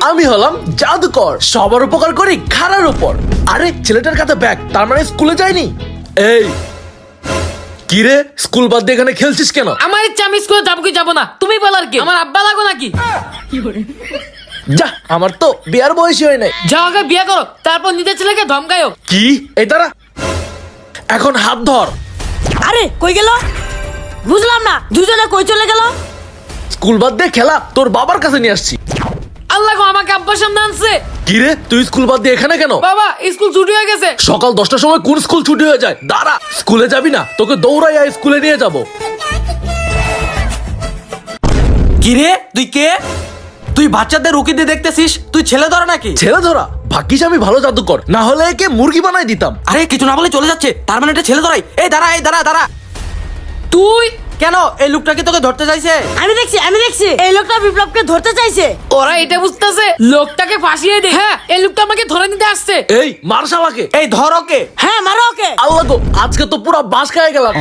আমি হলাম জাদুকর, সবার উপকার করি খারার উপর। আরে ছেলেটার কাছে ব্যাগ, তার মানে স্কুলে যায়নি। এই কি রে, স্কুল বাদ দিয়ে এখানে খেলছিস কেন? আমার ইচ্ছা, আমি স্কুলে যাবো কি যাবো না তুমি বলার কি? আমার আব্বা লাগো নাকি? যা, আমার তো বিয়ার বয়সী হয় নাই। যাও আগে বিয়ে করো, তারপর নিজের ছেলেকে ধমকায়ো। কি? এই দাঁড়া, এখন হাত ধর। আরে কই গেল বুঝলাম না, দুজনে কই চলে গেল? স্কুল বাদ দিয়ে খেলা তোর বাবার কাছে নিয়ে আসছি। আল্লাহ গো, আমাকে আব্বার সামনে আনছে। কি রে, তুই স্কুল বাদ দিয়ে এখানে কেন? বাবা, স্কুল ছুটি হয়ে গেছে। সকাল 10টার সময় কোন স্কুল ছুটি হয়ে যায়? দাঁড়া, স্কুলে যাবি না, তোকে দৌড়াইয়া স্কুলে নিয়ে যাব। কি রে, তুই কে? তুই বাচ্চাদের উকি দিয়ে দেখতেছিস? তুই ছেলে ধরা নাকি? ছেলে ধরা? ভাগ্যিস আমি ভালো জাদুকর, না হলে একে মুরগি বানাই দিতাম। আরে কিছু না বলে চলে যাচ্ছে, তার মানে এটা ছেলে ধরাই। এই দাঁড়া, এই দাঁড়া দাঁড়া। তুই কেন, এই লোকটা কি তোকে ধরতে চাইছে? আমি দেখছি এই লোকটা বিপ্লবকে ধরতে চাইছে। ওরা এটা বুঝতেছে লোকটাকে ফাঁসিয়ে দে। হ্যাঁ, এই লোকটা আমাকে ধরে নিতে আসছে। এই মার শালাকে। এই ধর ওকে। হ্যাঁ মারো ওকে। আল্লাহ গো, আজকে তো পুরা বাস খায় গেলাম।